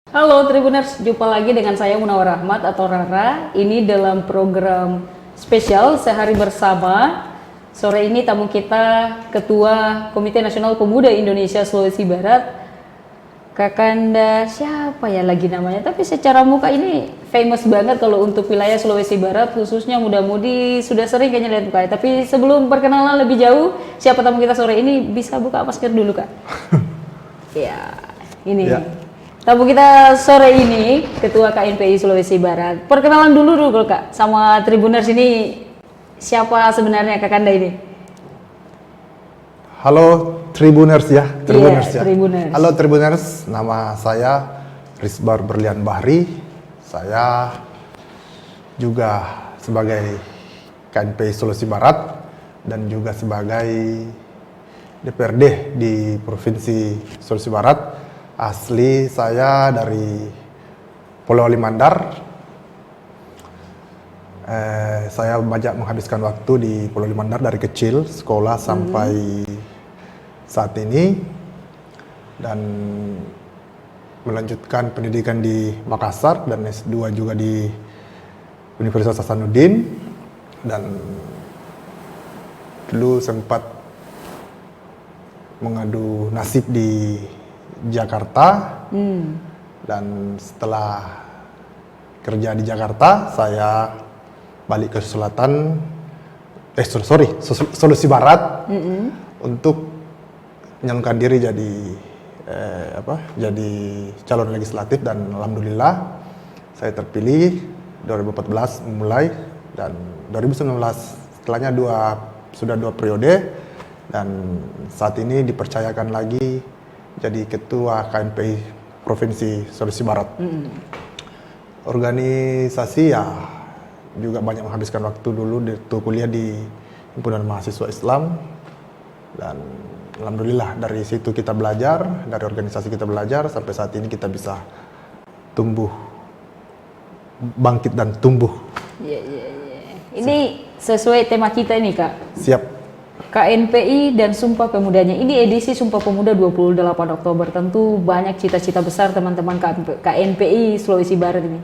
Halo Tribuners, jumpa lagi dengan saya Munawar Rahmat atau Rara. Ini dalam program spesial Sehari Bersama. Sore ini tamu kita Ketua Komite Nasional Pemuda Indonesia Sulawesi Barat, Kakanda siapa ya lagi namanya, tapi secara muka ini famous banget kalau untuk wilayah Sulawesi Barat, khususnya muda-mudi sudah sering kayaknya lihat mukanya. Tapi sebelum perkenalan lebih jauh, siapa tamu kita sore ini, bisa buka masker dulu Kak? Ya, ini Ya. tamu kita sore ini Ketua KNPI Sulawesi Barat. Perkenalan dulu Kak, sama Tribuners ini siapa sebenarnya Kakanda ini? Halo Tribuners ya, Tribuners Iya, ya. Tribuners. Halo Tribuners, nama saya Rizbar Berlian Bahri. Saya juga sebagai KNPI Sulawesi Barat dan juga sebagai DPRD di Provinsi Sulawesi Barat. Asli saya dari Polewali Mandar. Saya banyak menghabiskan waktu di Polewali Mandar dari kecil, sekolah sampai saat ini, dan melanjutkan pendidikan di Makassar dan S2 juga di Universitas Hasanuddin, dan dulu sempat mengadu nasib di Jakarta. Dan setelah kerja di Jakarta, saya balik ke Sulawesi Barat untuk menyalurkan diri jadi calon legislatif, dan alhamdulillah saya terpilih 2014 memulai, dan 2019 setelahnya sudah dua periode, dan saat ini dipercayakan lagi jadi ketua KNPI Provinsi Sulawesi Barat. Organisasi ya juga banyak menghabiskan waktu dulu kuliah di Himpunan Mahasiswa Islam, dan alhamdulillah dari situ kita belajar, dari organisasi kita belajar sampai saat ini kita bisa bangkit dan tumbuh. Iya. Ini sesuai tema kita ini Kak. Siap. KNPI dan Sumpah Pemudanya. Ini edisi Sumpah Pemuda 28 Oktober. Tentu banyak cita-cita besar teman-teman KNPI Sulawesi Barat ini.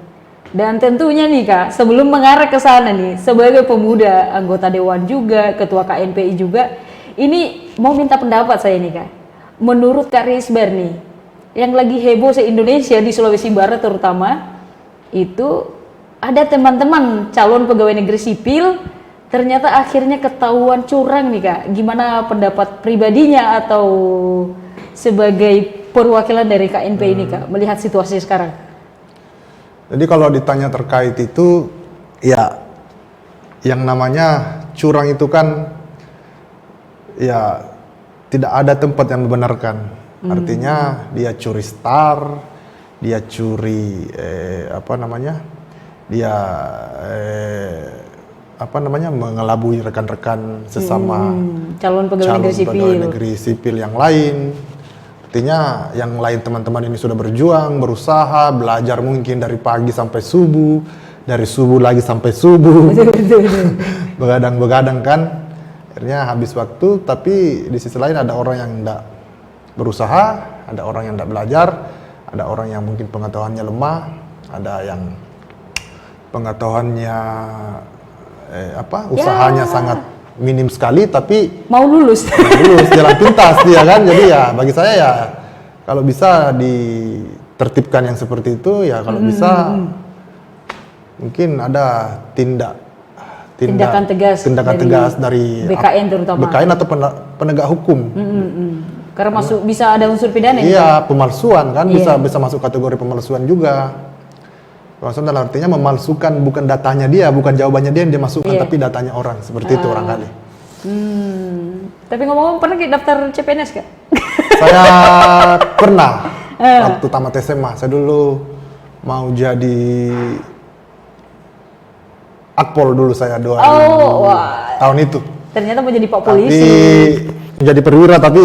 Dan tentunya nih Kak, sebelum mengarah ke sana nih, sebagai pemuda, anggota dewan juga, ketua KNPI juga, ini mau minta pendapat saya nih Kak. Menurut Kak Rizbar nih, yang lagi heboh se-Indonesia di Sulawesi Barat terutama, itu ada teman-teman calon pegawai negeri sipil, ternyata akhirnya ketahuan curang nih Kak. Gimana pendapat pribadinya atau sebagai perwakilan dari KNPI ini Kak, melihat situasi sekarang? Jadi kalau ditanya terkait itu, ya yang namanya curang itu kan ya tidak ada tempat yang membenarkan. Artinya dia curi star, dia curi mengelabui rekan-rekan sesama Calon pegawai negeri sipil yang lain. Artinya yang lain teman-teman ini sudah berjuang, berusaha, belajar mungkin dari pagi sampai subuh, dari subuh lagi sampai subuh. Betul. Begadang kan, akhirnya habis waktu. Tapi di sisi lain ada orang yang tidak berusaha, ada orang yang tidak belajar, ada orang yang mungkin pengetahuannya lemah, ada yang pengetahuannya usahanya sangat minim sekali, tapi mau lulus jalan pintas dia kan. Jadi ya bagi saya ya kalau bisa ditertibkan yang seperti itu ya, kalau bisa mungkin ada tindakan tegas dari BKN terutama. BKN atau penegak hukum. Karena bisa ada unsur pidana. Iya, pemalsuan kan, bisa masuk kategori pemalsuan juga. Pemalsuan dalam artinya memalsukan bukan datanya dia, bukan jawabannya dia yang dia masukkan, tapi datanya orang, seperti itu barangkali. Tapi ngomong-ngomong, pernah daftar CPNS Kak? Saya pernah waktu tamat SMA. Saya dulu mau jadi Akpol dulu saya 2000 tahun itu. Ternyata mau jadi Pak Polisi. Tapi menjadi perwira tapi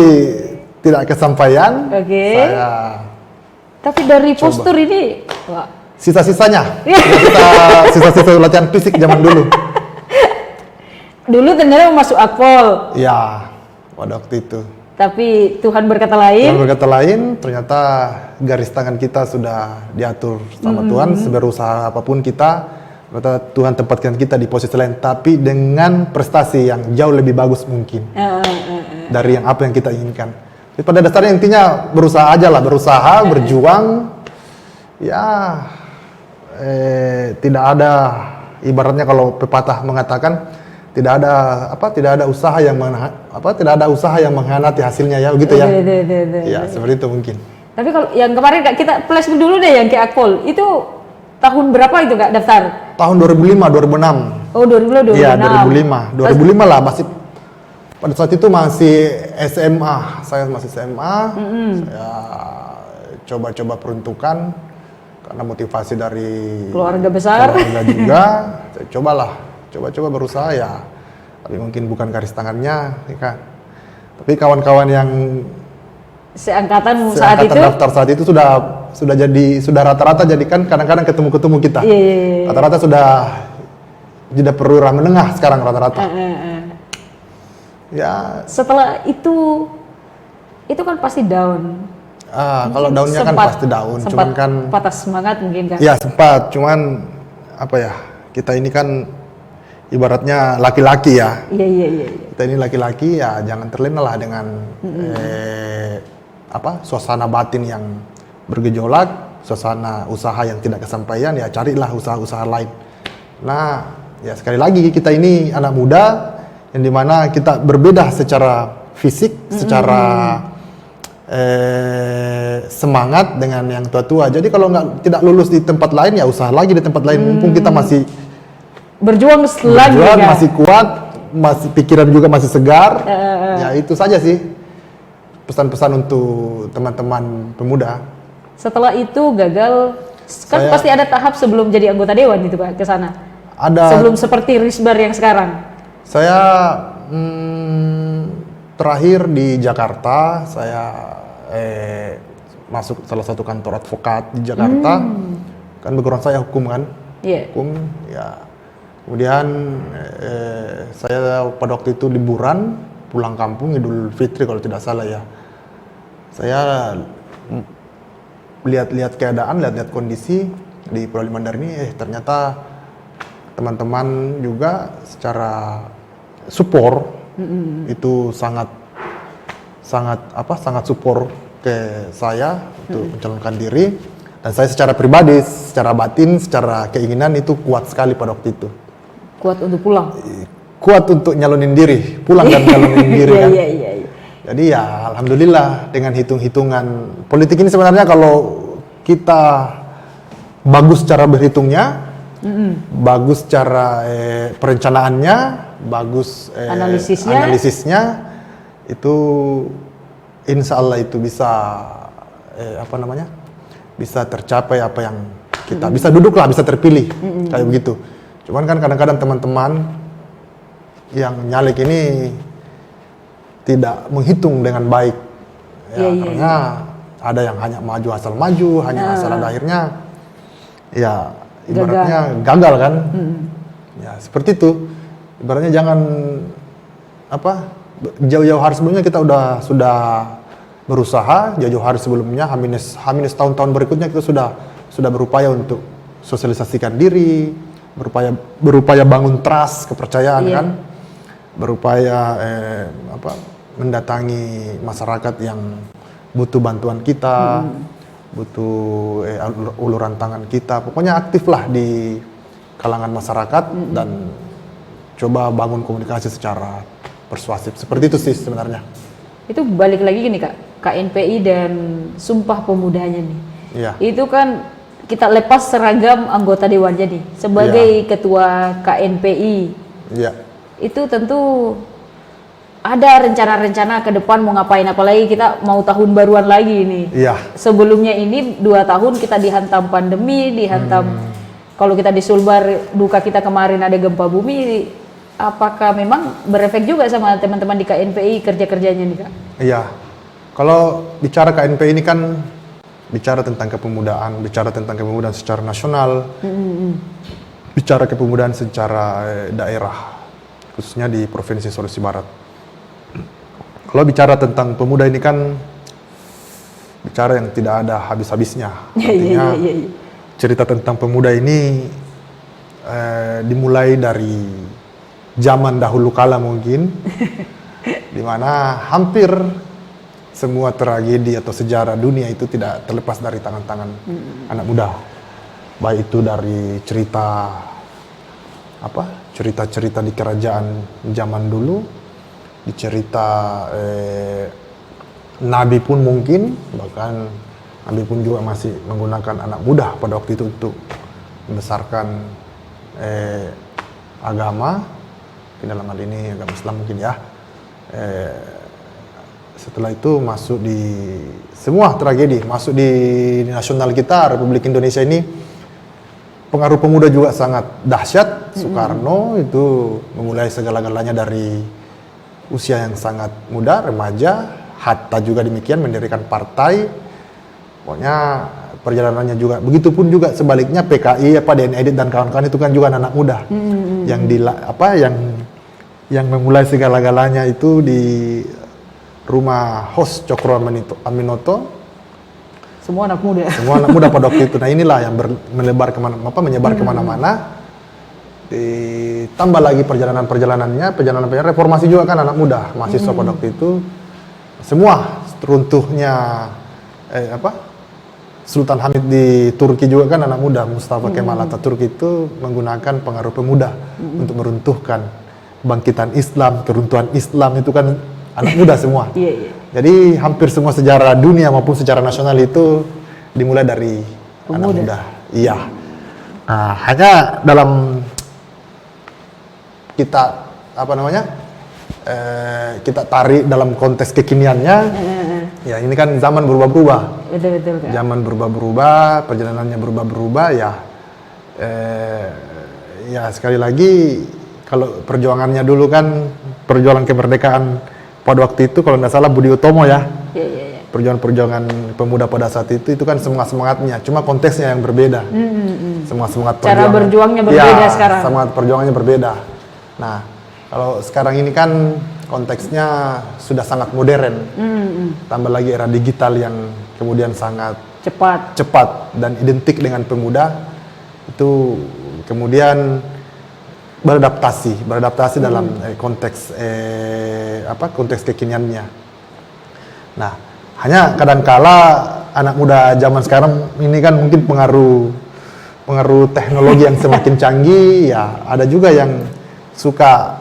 tidak kesampaian. Tapi dari postur ini, sisa-sisanya, sisa-sisa latihan fisik zaman dulu. Dulu ternyata masuk Akpol. Iya, pada waktu itu. Tapi Tuhan berkata lain. Tuhan berkata lain, ternyata garis tangan kita sudah diatur sama Tuhan. Seberusaha apapun kita, ternyata Tuhan tempatkan kita di posisi lain, tapi dengan prestasi yang jauh lebih bagus mungkin dari yang apa yang kita inginkan. Jadi pada dasarnya intinya berusaha aja lah, berusaha, berjuang. Ya, tidak ada, ibaratnya kalau pepatah mengatakan tidak ada usaha yang mengkhianati hasilnya ya, begitu ya. Ya, seperti itu mungkin. Tapi kalau yang kemarin Kak, kita flashback dulu deh yang ke Akpol. Itu tahun berapa itu Kak daftar? Tahun 2005, 2006. Oh, 2005, 2006. Iya, 2005. 2005 lah, masih pada saat itu masih SMA. Saya masih SMA. Saya coba-coba peruntukan karena motivasi dari keluarga besar. Keluarga juga. Saya coba berusaha ya, tapi mungkin bukan garis tangannya, ya kan. Tapi kawan-kawan yang seangkatan saat itu daftar saat itu sudah rata-rata jadi kan kadang-kadang ketemu kita. Rata-rata sudah perwira menengah sekarang rata-rata. Ya. Setelah itu kan pasti down. Kalau downnya kan pasti down, cuman kan patah semangat mungkin kan. Ya sempat, cuman apa ya, kita ini kan ibaratnya laki-laki ya. Iya. Kita ini laki-laki ya, jangan terlena lah dengan suasana batin yang bergejolak, suasana usaha yang tidak kesampaian, ya carilah usaha-usaha lain. Nah, ya sekali lagi kita ini anak muda yang dimana kita berbeda secara fisik, secara semangat dengan yang tua-tua. Jadi kalau tidak lulus di tempat lain ya usaha lagi di tempat lain, mumpung kita masih berjuang lagi kan? Masih kuat, masih pikiran juga masih segar. Ya itu saja sih pesan-pesan untuk teman-teman pemuda. Setelah itu gagal, kan pasti ada tahap sebelum jadi anggota dewan itu Pak ke sana. Ada. Sebelum seperti Risbar yang sekarang. Saya terakhir di Jakarta, saya masuk salah satu kantor advokat di Jakarta. Kan background saya hukum kan. Hukum ya. Kemudian saya pada waktu itu liburan pulang kampung Idul Fitri kalau tidak salah ya. Saya lihat-lihat keadaan, lihat-lihat kondisi di Pulau Limandar ini, ternyata teman-teman juga secara support itu sangat support ke saya untuk mencalonkan diri, dan saya secara pribadi, secara batin, secara keinginan itu kuat sekali pada waktu itu. Kuat untuk pulang? Kuat untuk nyalonin diri, pulang dan nyalonin diri kan. Iya. Jadi ya alhamdulillah dengan hitung-hitungan politik ini sebenarnya kalau kita bagus cara berhitungnya, bagus cara perencanaannya, bagus analisisnya, itu insya Allah itu bisa bisa tercapai apa yang kita bisa duduklah, bisa terpilih kayak begitu. Cuman kan kadang-kadang teman-teman yang nyalek ini tidak menghitung dengan baik, karena ada yang hanya maju asal maju, hanya asal ada akhirnya, ya ibaratnya gagal kan, ya seperti itu. Ibaratnya jangan jauh-jauh hari sebelumnya kita sudah berusaha, jauh-jauh hari sebelumnya, H- tahun-tahun berikutnya kita sudah berupaya untuk sosialisasikan diri, berupaya bangun trust, kepercayaan kan, berupaya mendatangi masyarakat yang butuh bantuan kita, butuh uluran tangan kita, pokoknya aktiflah di kalangan masyarakat dan coba bangun komunikasi secara persuasif, seperti itu sih sebenarnya. Itu balik lagi gini Kak, KNPI dan Sumpah Pemudanya nih. Iya. Itu kan kita lepas seragam anggota dewannya nih sebagai ketua KNPI. Iya. Itu tentu ada rencana-rencana ke depan mau ngapain, apalagi kita mau tahun baruan lagi nih. Iya. Sebelumnya ini 2 tahun kita dihantam pandemi, kalau kita di Sulbar duka kita kemarin ada gempa bumi. Apakah memang berefek juga sama teman-teman di KNPI kerja-kerjanya nih Kak? Iya. Kalau bicara KNPI ini kan bicara tentang kepemudaan, secara nasional, bicara kepemudaan secara daerah, khususnya di Provinsi Sulawesi Barat. Kalau bicara tentang pemuda ini kan bicara yang tidak ada habis-habisnya. Artinya cerita tentang pemuda ini dimulai dari zaman dahulu kala mungkin, di mana hampir semua tragedi atau sejarah dunia itu tidak terlepas dari tangan-tangan anak muda. Baik itu dari cerita-cerita di kerajaan zaman dulu, di cerita Nabi pun mungkin, bahkan Nabi pun juga masih menggunakan anak muda pada waktu itu untuk membesarkan agama, dalam hal ini agama Islam mungkin ya. Setelah itu masuk di semua tragedi, masuk di nasional kita, Republik Indonesia ini, pengaruh pemuda juga sangat dahsyat. Soekarno itu memulai segala-galanya dari usia yang sangat muda, remaja. Hatta juga demikian, mendirikan partai. Pokoknya perjalanannya juga. Begitupun juga sebaliknya PKI, DNED dan kawan-kawan itu kan juga anak muda yang memulai segala-galanya itu di rumah host Cokro Aminoto. Semua anak muda. Semua anak muda pada waktu itu. Nah inilah yang menyebar kemana-mana. Ditambah lagi perjalanan reformasi juga kan anak muda, mahasiswa pada waktu itu. Semua runtuhnya Sultan Hamid di Turki juga kan anak muda. Mustafa Kemal Atatürk itu menggunakan pengaruh pemuda untuk meruntuhkan bangkitan Islam, keruntuhan Islam itu kan anak muda semua. Jadi hampir semua sejarah dunia maupun sejarah nasional itu dimulai dari anak muda. Iya. Nah, hanya dalam kita kita tarik dalam konteks kekiniannya. Ya ini kan zaman berubah-berubah. Betul kan? Zaman berubah-berubah, perjalanannya berubah-berubah ya. Ya sekali lagi kalau perjuangannya dulu kan perjuangan kemerdekaan pada waktu itu kalau nggak salah Budi Utomo ya. Perjuangan pemuda pada saat itu kan semangatnya, cuma konteksnya yang berbeda. Semangat cara berjuangnya berbeda sekarang. Semangat perjuangannya berbeda. Nah, kalau sekarang ini kan konteksnya sudah sangat modern. Tambah lagi era digital yang kemudian sangat cepat dan identik dengan pemuda itu kemudian beradaptasi dalam konteks konteks kekiniannya. Nah, hanya kadangkala anak muda zaman sekarang ini kan mungkin pengaruh teknologi yang semakin canggih ya, ada juga yang suka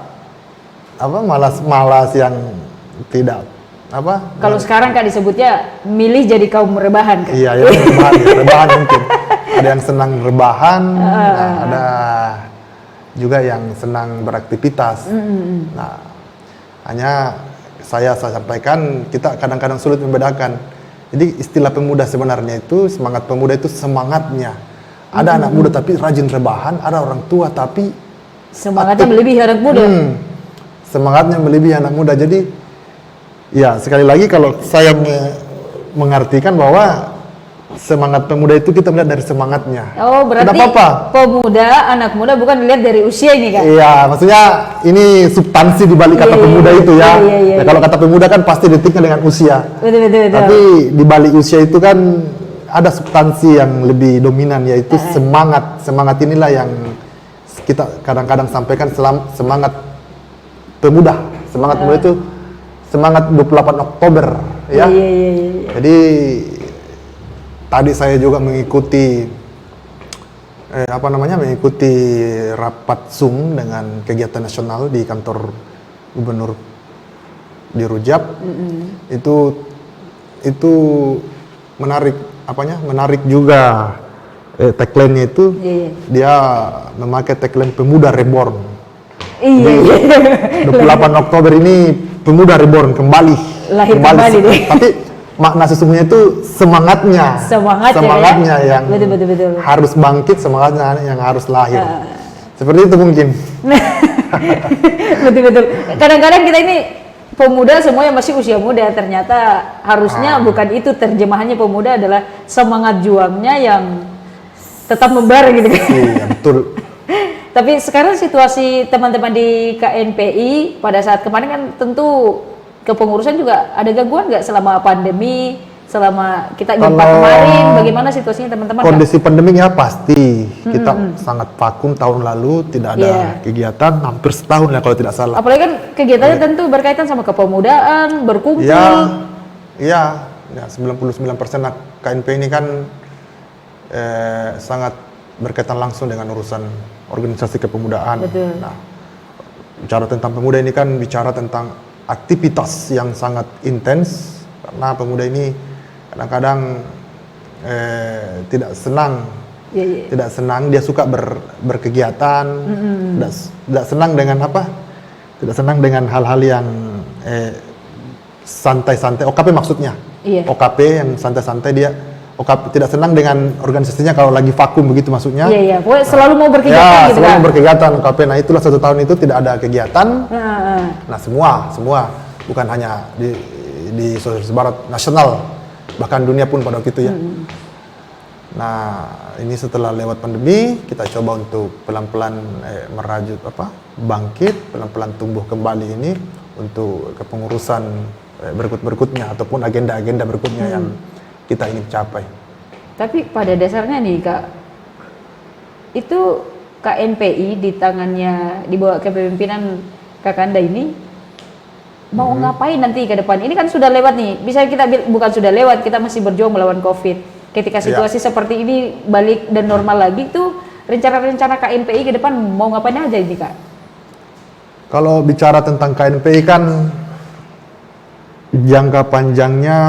malas yang tidak kalau sekarang Kak disebutnya milih jadi kaum rebahan kan? Iya, rebahan mungkin. Ada yang senang rebahan, ada juga yang senang beraktivitas. Nah, hanya saya sampaikan kita kadang-kadang sulit membedakan. Jadi istilah pemuda sebenarnya itu semangat pemuda itu semangatnya. Ada anak muda tapi rajin rebahan, ada orang tua tapi semangatnya melebihi anak muda. Semangatnya melebihi anak muda. Jadi ya sekali lagi kalau saya mengartikan bahwa semangat pemuda itu kita melihat dari semangatnya. Oh berarti pemuda, anak muda bukan dilihat dari usia ini kan? Iya, maksudnya ini substansi di balik kata pemuda itu ya. Ya kalau kata pemuda kan pasti detiknya dengan usia. Betul. Tapi di balik usia itu kan ada substansi yang lebih dominan yaitu semangat. Semangat inilah yang kita kadang-kadang sampaikan semangat pemuda. Semangat pemuda itu semangat 28 Oktober ya. Jadi tadi saya juga mengikuti mengikuti rapat Zoom dengan kegiatan nasional di kantor gubernur di Rujak. Itu menarik juga tagline-nya itu. Dia memakai tagline pemuda reborn. 28 Oktober ini pemuda reborn kembali. Lahir kembali deh. Tapi makna sesungguhnya itu semangatnya yang betul. harus bangkit, semangatnya yang harus lahir. Seperti itu mungkin. Betul. Kadang-kadang kita ini pemuda semua yang masih usia muda, ternyata harusnya bukan itu terjemahannya. Pemuda adalah semangat juangnya yang tetap membara gitu kan. Iya, betul. Tapi sekarang situasi teman-teman di KNPI pada saat kemarin kan tentu kepengurusan juga ada gangguan nggak selama pandemi, selama kita gempa Kalau kemarin, bagaimana situasinya teman-teman? kondisi pandemi ya pasti kita sangat vakum tahun lalu, tidak ada Iya. kegiatan hampir setahun ya kalau tidak salah. Apalagi kan kegiatannya tentu berkaitan sama kepemudaan, berkumpul. Ya, 99% KNP ini kan sangat berkaitan langsung dengan urusan organisasi kepemudaan. Betul. Nah, bicara tentang pemuda ini kan bicara tentang aktivitas yang sangat intens, karena pemuda ini kadang-kadang tidak senang, Iya. tidak senang, dia suka berkegiatan, tidak senang dengan apa? Tidak senang dengan hal-hal yang santai-santai. OKP maksudnya. Iya. OKP yang santai-santai, dia OKP tidak senang dengan organisasinya kalau lagi vakum begitu maksudnya. Iya, pokoknya selalu mau berkegiatan Ya, gitu selalu kan. berkegiatan OKP. Nah, itulah 1 tahun itu tidak ada kegiatan. Nah, Nah, semua bukan hanya di Sulawesi Barat, nasional, bahkan dunia pun pada waktu itu ya. Nah, ini setelah lewat pandemi, kita coba untuk pelan-pelan merajut bangkit, pelan-pelan tumbuh kembali ini untuk kepengurusan berikutnya ataupun agenda-agenda berikutnya yang kita ingin capai. tapi pada dasarnya nih Kak, itu KNPI di tangannya, di bawah kepemimpinan Kakanda ini mau ngapain nanti ke depan? Ini kan sudah lewat nih, bisa kita bukan sudah lewat, kita masih berjuang melawan COVID. Ketika situasi seperti ini balik dan normal lagi tuh, rencana-rencana KNPI ke depan mau ngapain aja ini Kak? Kalau bicara tentang KNPI kan jangka panjangnya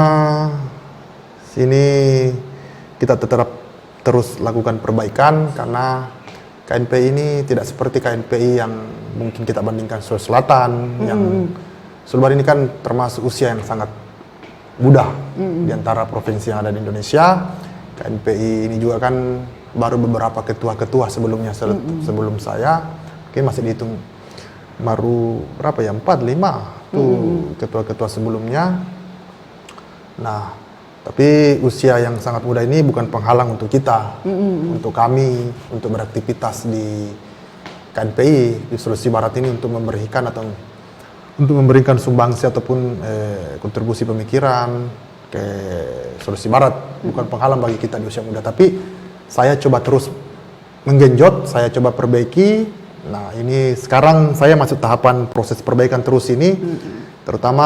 sini kita tetap terus lakukan perbaikan, karena KNPI ini tidak seperti KNPI yang mungkin kita bandingkan Sulawesi Selatan, yang Sulbar ini kan termasuk usia yang sangat muda di antara provinsi yang ada di Indonesia. KNPI ini juga kan baru beberapa ketua-ketua sebelumnya, sebelum saya, mungkin masih dihitung baru berapa ya, 4, 5 tuh ketua-ketua sebelumnya. Nah, tapi usia yang sangat muda ini bukan penghalang untuk kita, untuk kami, untuk beraktivitas di KNPI di Sulawesi Barat ini untuk memberikan untuk memberikan sumbangsi ataupun kontribusi pemikiran ke Sulawesi Barat. Bukan penghalang bagi kita di usia muda, tapi saya coba terus menggenjot, saya coba perbaiki. Nah, ini sekarang saya masuk tahapan proses perbaikan terus ini, terutama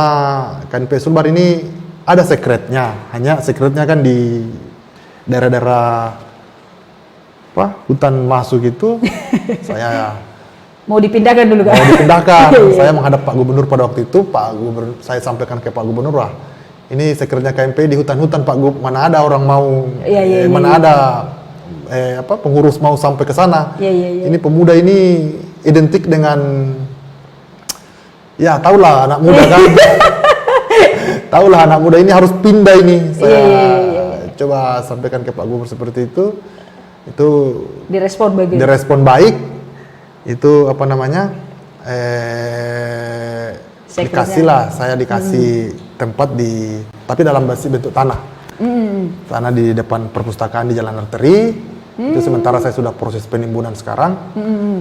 KNPI Sulbar ini ada sekretnya, hanya sekretnya kan di daerah-daerah hutan masuk itu. Saya Mau dipindahkan dulu Kak? mau dipindahkan. Saya menghadap Pak Gubernur pada waktu itu. Pak Gubernur, saya sampaikan ke Pak Gubernur, wah ini sekretnya KNPI di hutan-hutan Pak Gub, mana ada orang mau, mana ada pengurus mau sampai ke sana. Ini pemuda ini identik dengan, ya tahulah anak muda kan. Tahulah anak muda ini harus pindah ini. Saya coba sampaikan ke Pak Gubernur seperti itu. Itu direspon baik. Itu dikasihlah, saya dikasih tempat tapi dalam bentuk tanah. Tanah di depan perpustakaan di Jalan Arteri. Itu sementara saya sudah proses penimbunan sekarang.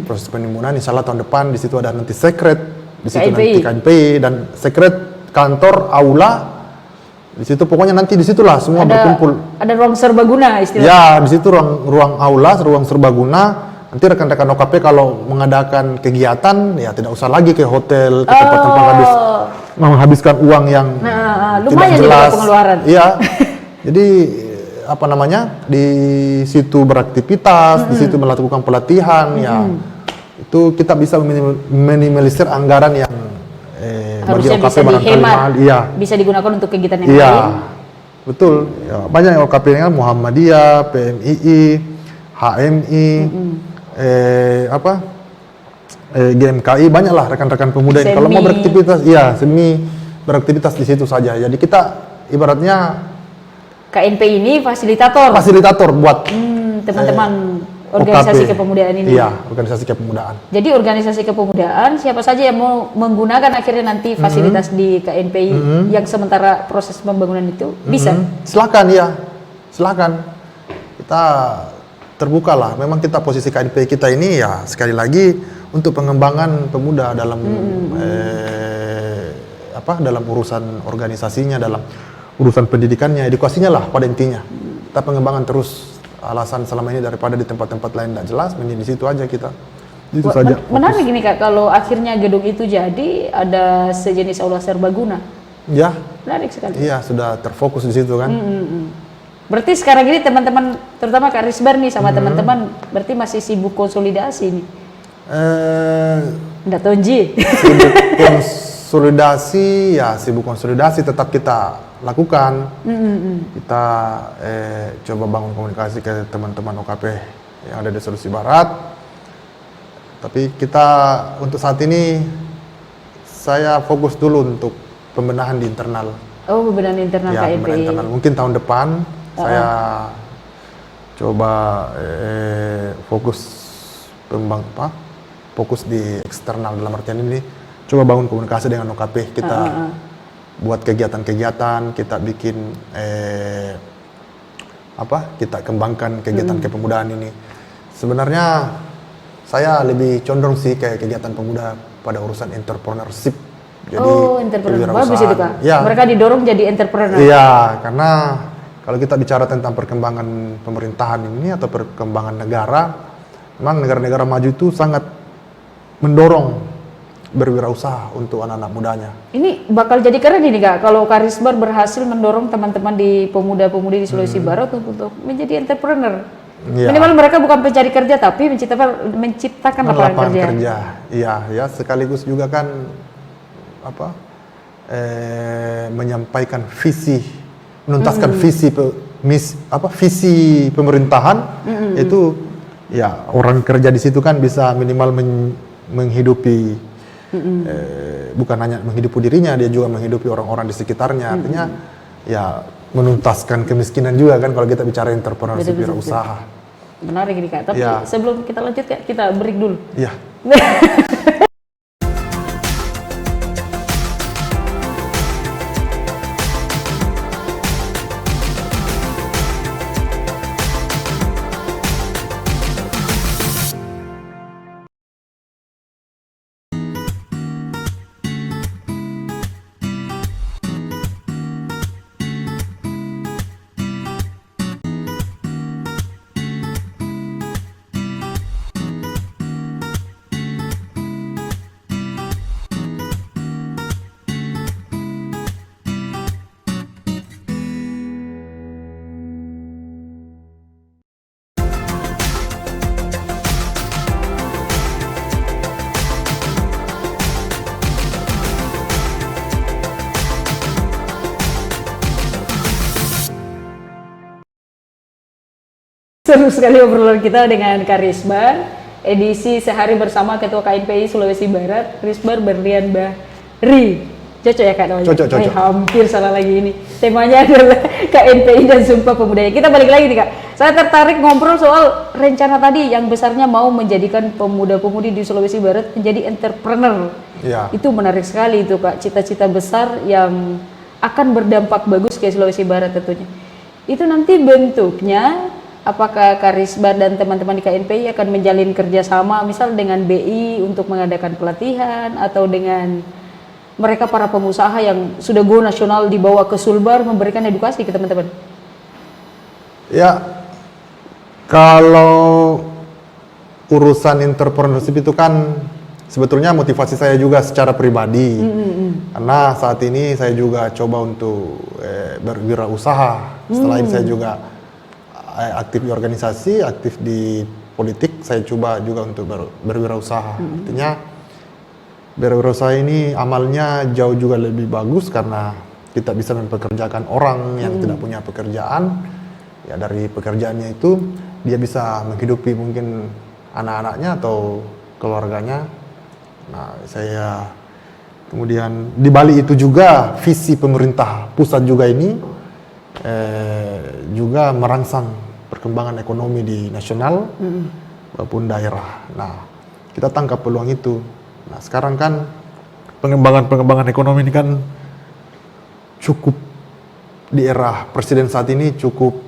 Proses penimbunan, insya Allah tahun depan di situ ada nanti sekret, di situ nanti KNPI dan sekret kantor, aula. Di situ pokoknya nanti di situlah semua berkumpul. Ada ruang serbaguna istilahnya. Ya, di situ ruang aula, ruang serbaguna. Nanti rekan-rekan OKP kalau mengadakan kegiatan, ya tidak usah lagi ke hotel, ke tempat-tempat menghabiskan uang yang lumayan tidak jelas. Pengeluaran. Iya. Jadi di situ beraktivitas, di situ melakukan pelatihan, ya itu kita bisa minimalisir anggaran yang bagi harusnya OKP bisa barangkali mahal. Iya. Bisa digunakan untuk kegiatan yang lain. Iya, betul. Ya, banyak OKP yang Muhammadiyah, PMII, HMI, GMKI, banyaklah rekan-rekan pemuda ini. Kalau mau beraktivitas, beraktivitas di situ saja. Jadi kita ibaratnya KNPI ini fasilitator buat teman-teman organisasi kepemudaan ini. Iya, organisasi kepemudaan. Jadi organisasi kepemudaan siapa saja yang mau menggunakan akhirnya nanti fasilitas di KNPI yang sementara proses pembangunan itu bisa. Silakan ya, silakan. Kita terbuka lah. Memang kita posisi KNPI kita ini ya sekali lagi untuk pengembangan pemuda dalam dalam urusan organisasinya, dalam urusan pendidikannya, edukasinya lah pada intinya. Kita pengembangan terus, alasan selama ini daripada di tempat-tempat lain tidak jelas, mending di situ aja kita. Itu saja. Menarik gini Kak, kalau akhirnya gedung itu jadi ada sejenis aula serbaguna. Ya. Menarik sekali. Iya, sudah terfokus di situ kan. Berarti sekarang ini teman-teman, terutama Kak Risbar nih sama teman-teman, berarti masih sibuk konsolidasi nih. Nggak tonji. Sibuk konsolidasi, ya sibuk konsolidasi tetap kita lakukan. Kita coba bangun komunikasi ke teman-teman OKP yang ada di Sulawesi Barat. Tapi kita untuk saat ini saya fokus dulu untuk pembenahan di internal. Oh, pembenahan internal Ya, KNPI. pembenahan internal. Mungkin tahun depan saya coba fokus fokus di eksternal, dalam artian ini coba bangun komunikasi dengan OKP. Kita buat kegiatan-kegiatan, kita bikin kita kembangkan kegiatan kepemudaan ini. Sebenarnya saya lebih condong sih kayak kegiatan pemuda pada urusan entrepreneurship. Jadi entrepreneur. Bagus itu Kak. Ya. Mereka didorong jadi entrepreneur. Iya, karena kalau kita bicara tentang perkembangan pemerintahan ini atau perkembangan negara, memang negara-negara maju itu sangat mendorong berwirausaha untuk anak-anak mudanya. Ini bakal jadi keren ini Kak, kalau Kak Risbar berhasil mendorong teman-teman di pemuda-pemudi di Sulawesi Barat untuk menjadi entrepreneur. Ya. Minimal mereka bukan pencari kerja, tapi menciptakan lapangan kerja. Iya, ya sekaligus juga kan menyampaikan visi, menuntaskan visi pemerintahan itu, ya orang kerja di situ kan bisa minimal menghidupi, bukan hanya menghidupi dirinya, dia juga menghidupi orang-orang di sekitarnya. Artinya ya menuntaskan kemiskinan juga kan kalau kita bicara entrepreneurship, wirausaha. Menarik ini Kak, tapi sebelum kita lanjut Kak, kita break dulu. Iya. Seru sekali obrolan kita dengan Kak Risbar, edisi sehari bersama Ketua KNPI Sulawesi Barat, Risbar Berlian Bahri. Cocok ya Kak namanya? Cocok. Hampir salah lagi ini. Temanya adalah KNPI dan Sumpah Pemudanya. Kita balik lagi nih Kak. Saya tertarik ngobrol soal rencana tadi yang besarnya mau menjadikan pemuda-pemudi di Sulawesi Barat menjadi entrepreneur. Ya. Itu menarik sekali itu Kak, cita-cita besar yang akan berdampak bagus ke Sulawesi Barat tentunya. Itu nanti bentuknya, apakah Kak Risbar dan teman-teman di KNPI akan menjalin kerjasama misal dengan BI untuk mengadakan pelatihan, atau dengan mereka para pengusaha yang sudah go nasional dibawa ke Sulbar memberikan edukasi ke teman-teman? Ya, kalau urusan entrepreneurship itu kan sebetulnya motivasi saya juga secara pribadi. Karena saat ini saya juga coba untuk berwirausaha. Setelah ini saya juga aktif di organisasi, aktif di politik, saya coba juga untuk berwirausaha. Artinya berwirausaha ini amalnya jauh juga lebih bagus karena kita bisa mempekerjakan orang yang tidak punya pekerjaan. Ya dari pekerjaannya itu dia bisa menghidupi mungkin anak-anaknya atau keluarganya. Nah, saya kemudian di Bali itu juga visi pemerintah pusat juga ini juga merangsang perkembangan ekonomi di nasional maupun daerah. Nah, kita tangkap peluang itu. Nah, sekarang kan pengembangan ekonomi ini kan cukup di era presiden saat ini cukup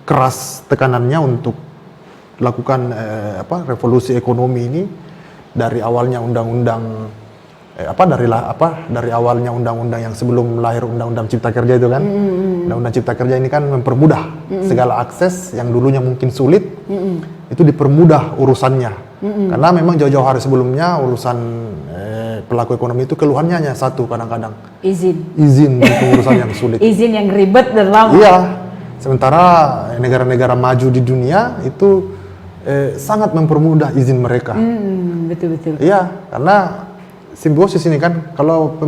keras tekanannya untuk lakukan revolusi ekonomi ini. Dari awalnya undang-undang dari awalnya undang-undang yang sebelum lahir undang-undang Cipta Kerja itu kan, undang-undang Cipta Kerja ini kan mempermudah segala akses yang dulunya mungkin sulit, itu dipermudah urusannya. Karena memang jauh-jauh hari sebelumnya urusan pelaku ekonomi itu keluhannya hanya satu kadang-kadang, izin untuk urusan yang sulit, izin yang ribet dan lama. Iya, sementara negara-negara maju di dunia itu sangat mempermudah izin mereka. Betul-betul. Iya, karena simbiosis ini kan, kalau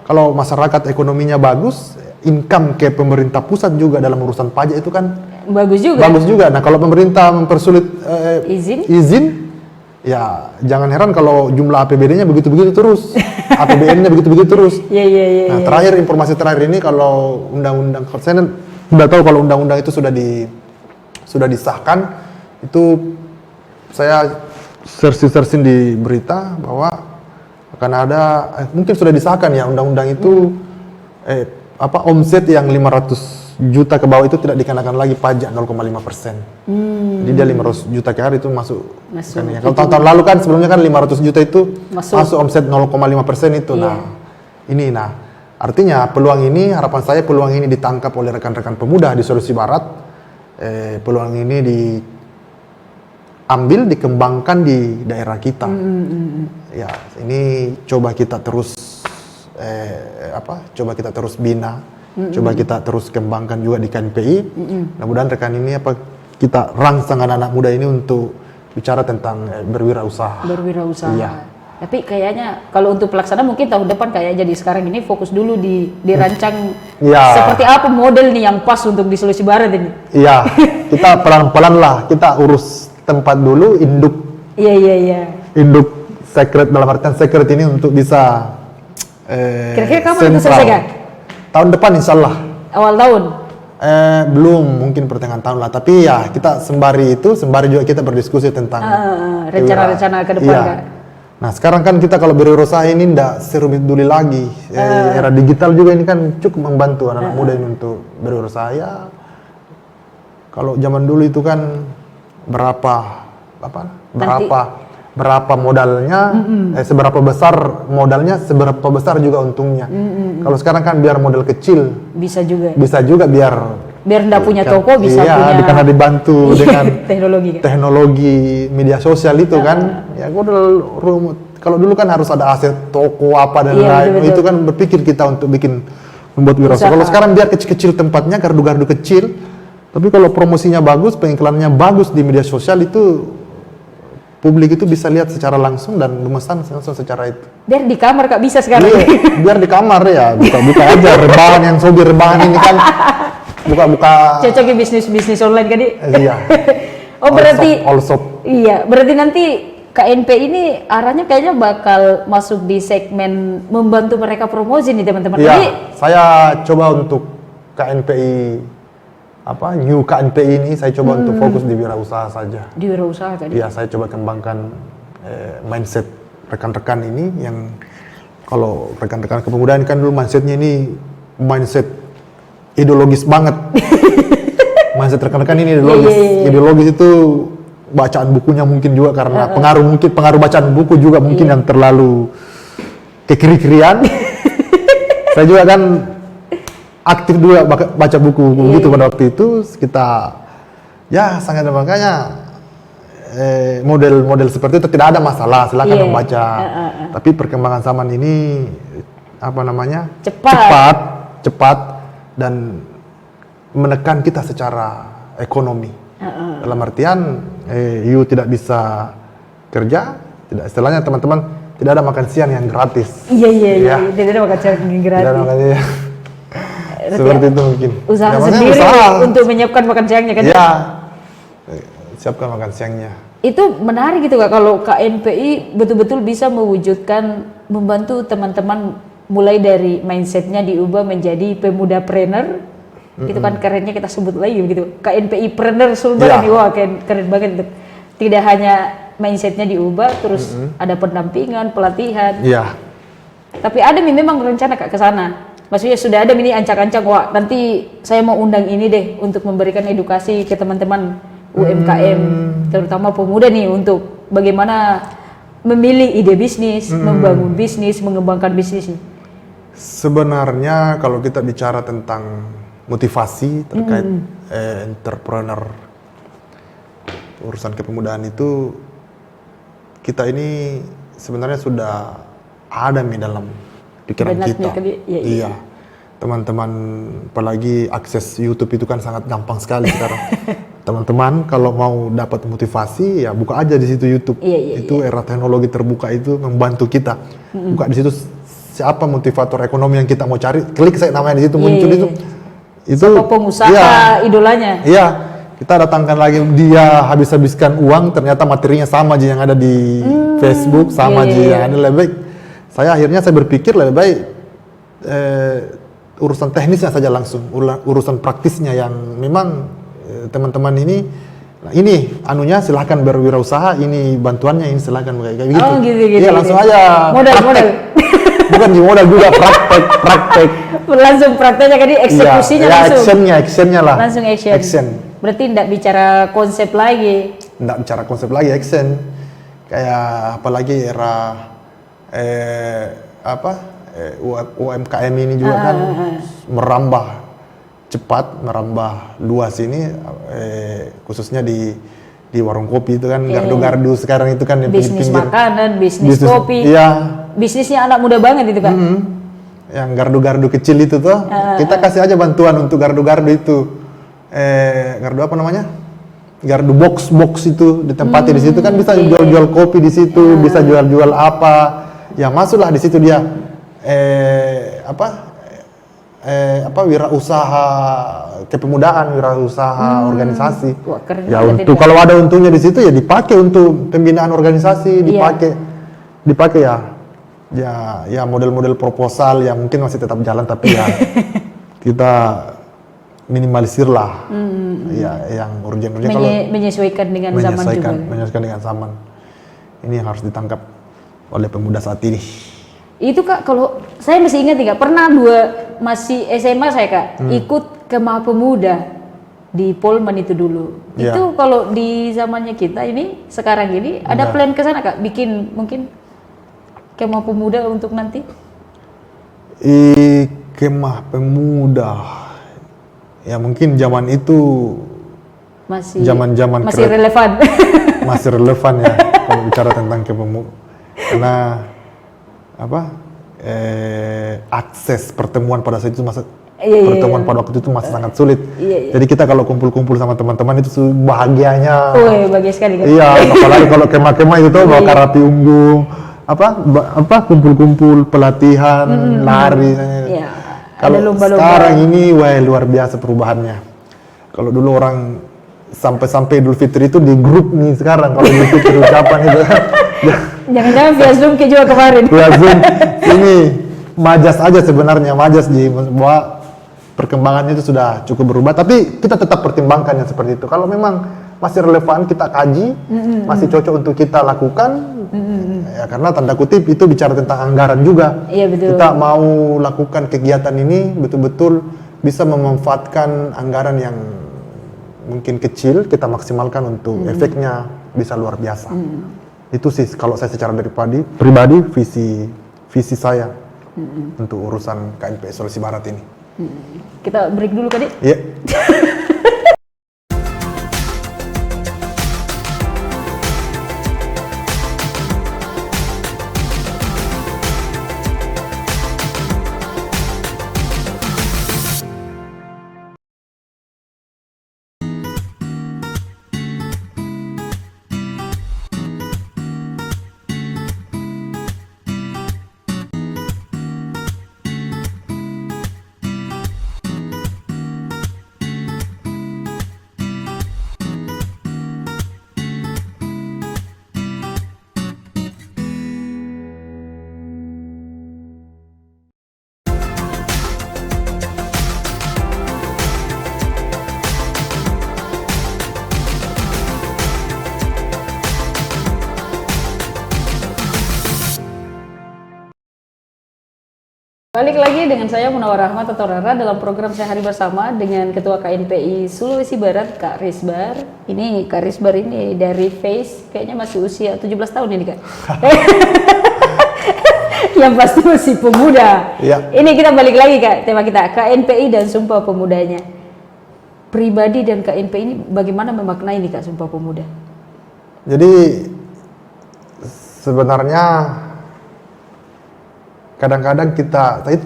kalau masyarakat ekonominya bagus, income ke pemerintah pusat juga dalam urusan pajak itu kan bagus juga. Nah, kalau pemerintah mempersulit izin, ya jangan heran kalau jumlah APBD-nya begitu-begitu terus, APBN-nya begitu-begitu terus. Nah, terakhir informasi terakhir ini kalau undang-undang, saya sudah tahu kalau undang-undang itu sudah disahkan, itu saya searching di berita bahwa akan ada mungkin sudah disahkan ya undang-undang itu omset yang 500 juta ke bawah itu tidak dikenakan lagi pajak 0,5%. Jadi dia 500 juta ke hari itu masuk. Kan, ya. Kalau tahun-tahun lalu kan sebelumnya kan 500 juta itu masuk omset 0,5% itu. Nah, artinya harapan saya peluang ini ditangkap oleh rekan-rekan pemuda di Sulawesi Barat. Peluang ini diambil, dikembangkan di daerah kita. Ya, ini coba kita terus bina, coba kita terus kembangkan juga di KNPI. Mudah-mudahan rekan ini kita rangsang anak-anak muda ini untuk bicara tentang berwirausaha. Iya. Tapi kayaknya kalau untuk pelaksanaan mungkin tahun depan kayak jadi sekarang ini fokus dulu dirancang seperti apa model nih yang pas untuk di Sulawesi Barat ini. Iya, kita pelan-pelan lah, kita urus tempat dulu, induk. Iya. Induk secret, dalam artian secret ini untuk bisa kira-kira kapan itu selesai kan? Tahun depan insya Allah. Awal tahun? Belum, mungkin pertengahan tahun lah. Tapi ya kita sembari juga kita berdiskusi tentang rencana-rencana ke depan kan? Nah, sekarang kan kita kalau berwirausaha ini tidak serumit dulu lagi. Era digital juga ini kan cukup membantu anak-anak muda ini untuk berwirausaha. Ya, kalau zaman dulu itu kan berapa modalnya, seberapa besar modalnya, seberapa besar juga untungnya. Kalau sekarang kan biar modal kecil bisa juga biar nggak punya toko bisa punya, karena dibantu dengan teknologi media sosial itu kan. Ya kalau dulu kan harus ada aset toko apa dan lain, itu kan berpikir kita untuk membuat wirausaha. Kalau sekarang biar kecil-kecil tempatnya, gardu-gardu kecil, tapi kalau promosinya bagus, pengiklanannya bagus di media sosial, itu publik itu bisa lihat secara langsung dan memesan langsung secara itu. Biar di kamar Kak bisa sekarang. Biar di kamar ya, buka aja rebahan yang sobi rebahan ini kan. Buka. Cocoknya bisnis online kan? Iya. Oh berarti. All shop. Iya, berarti nanti KNP ini arahnya kayaknya bakal masuk di segmen membantu mereka promosi nih teman-teman. Iya, saya coba untuk KNPI New KNPI ini saya coba untuk fokus di wirausaha saja. Di wirausaha tadi? Iya, saya coba kembangkan mindset rekan-rekan ini yang kalau rekan-rekan kepemudaan kan dulu mindsetnya ini mindset ideologis banget. Mindset rekan-rekan ini ideologis. Ideologis itu bacaan bukunya mungkin juga karena pengaruh bacaan buku juga mungkin yang terlalu kekiri-kirian. Saya juga kan aktif juga baca buku begitu pada waktu itu. Kita sangat, makanya model seperti itu tidak ada masalah, silakan membaca. Tapi perkembangan zaman ini cepat dan menekan kita secara ekonomi. Dalam artian you tidak bisa kerja, istilahnya teman-teman tidak ada makan siang yang gratis. Iya. Tidak ada makan siang yang gratis. Tidak ada makan siang. Seperti itu mungkin. Usaha sendiri untuk menyiapkan makan siangnya kan? Iya. Siapkan makan siangnya. Itu menarik gitu Kak, kalau KNPI betul-betul bisa mewujudkan, membantu teman-teman mulai dari mindsetnya diubah menjadi pemudapreneur. Itu kan kerennya kita sebut lagi begitu. KNPI Preneur Sulbar ini, wah keren banget. Tidak hanya mindsetnya diubah, terus ada pendampingan, pelatihan. Iya. Tapi ada memang rencana Kak ke sana. Maksudnya sudah ada ini ancang-ancang, wah nanti saya mau undang ini deh untuk memberikan edukasi ke teman-teman UMKM, terutama pemuda nih, untuk bagaimana memilih ide bisnis, membangun bisnis, mengembangkan bisnis? Sebenarnya kalau kita bicara tentang motivasi terkait entrepreneur, urusan kepemudaan itu, kita ini sebenarnya sudah ada di dalam pikiran kita. Iya. Teman-teman, apalagi akses YouTube itu kan sangat gampang sekali sekarang. Teman-teman kalau mau dapat motivasi ya buka aja di situ YouTube. Itu era teknologi terbuka itu membantu kita. Buka di situ siapa motivator ekonomi yang kita mau cari, klik saya namanya di situ muncul itu. Siapa pengusaha idolanya? Iya, kita datangkan lagi dia habiskan uang, ternyata materinya sama aja yang ada di Facebook, sama aja yang ada. Lebih baik saya berpikir lebih baik urusan teknisnya saja langsung, urusan praktisnya yang memang teman-teman ini, nah ini anunya silahkan berwirausaha, ini bantuannya, ini silahkan kayak gitu. Oh gitu. Iya langsung aja. Modal. Bukan di modal juga, praktek. Langsung prakteknya kan, eksekusinya langsung. Actionnya lah. Langsung action. Berarti tidak bicara konsep lagi. Tidak bicara konsep lagi, action. Kayak apalagi era UMKM ini juga kan merambah cepat, merambah luas ini, khususnya di warung kopi itu kan, gardu-gardu sekarang itu kan bisnis pinggir, makanan, bisnis kopi. Iya. Bisnisnya anak muda banget itu kan. Yang gardu-gardu kecil itu tuh, kita kasih aja bantuan untuk gardu-gardu itu. Gardu apa namanya? Gardu box itu ditempati di situ kan, bisa jual-jual kopi di situ, bisa jual-jual apa. Ya masuklah di situ dia. Wirausaha kepemudaan, wirausaha organisasi. Wah, keren ya untuk kalau ada untungnya di situ ya dipakai untuk pembinaan organisasi, dipakai ya model-model proposal yang mungkin masih tetap jalan, tapi ya kita minimalisir lah. Ya yang urgent-urgent, menyesuaikan dengan zaman juga. Menyesuaikan dengan zaman. Ini yang harus ditangkap oleh pemuda saat ini. Itu Kak, kalau saya masih ingat nih Kak, pernah masih SMA saya Kak, ikut Kemah Pemuda di Polman itu dulu. Itu kalau di zamannya kita ini, sekarang ini, ada plan ke sana Kak, bikin mungkin Kemah Pemuda untuk nanti? Kemah Pemuda, ya mungkin zaman itu masih zaman relevan. Masih relevan ya kalau bicara tentang kepemuda, karena akses pertemuan pada saat itu pertemuan pada waktu itu masih sangat sulit. Jadi kita kalau kumpul-kumpul sama teman-teman itu bahagianya. Bahagia sekali kan? Iya, apalagi kalau kemah-kemah itu tuh bawa karapi unggung, kumpul-kumpul pelatihan, lari. Kalau sekarang ini luar biasa perubahannya. Kalau dulu orang sampai Idul Fitri itu di grup nih, sekarang kalau Idul Fitri ucapan itu jangan-jangan via Zoom kayak juga kemarin. Via Zoom ini majas aja sebenarnya, bahwa perkembangannya itu sudah cukup berubah, tapi kita tetap pertimbangkan yang seperti itu. Kalau memang masih relevan kita kaji, masih cocok untuk kita lakukan, ya karena tanda kutip itu bicara tentang anggaran juga. Iya, betul. Kita mau lakukan kegiatan ini betul-betul bisa memanfaatkan anggaran yang mungkin kecil, kita maksimalkan untuk efeknya bisa luar biasa. Itu sih kalau saya secara pribadi visi saya untuk urusan KNPI Sulawesi Barat ini. Kita break dulu Kak. Iya. Balik lagi dengan saya Munawar Rahmat atau Rara dalam program Sehari Bersama dengan Ketua KNPI Sulawesi Barat, Kak Risbar. Ini Kak Risbar ini dari Face, kayaknya masih usia 17 tahun ini Kak. Yang pasti masih pemuda. Ya. Ini kita balik lagi Kak, tema kita KNPI dan Sumpah Pemudanya. Pribadi dan KNPI ini bagaimana memaknai nih Kak Sumpah Pemuda? Jadi sebenarnya kadang-kadang itu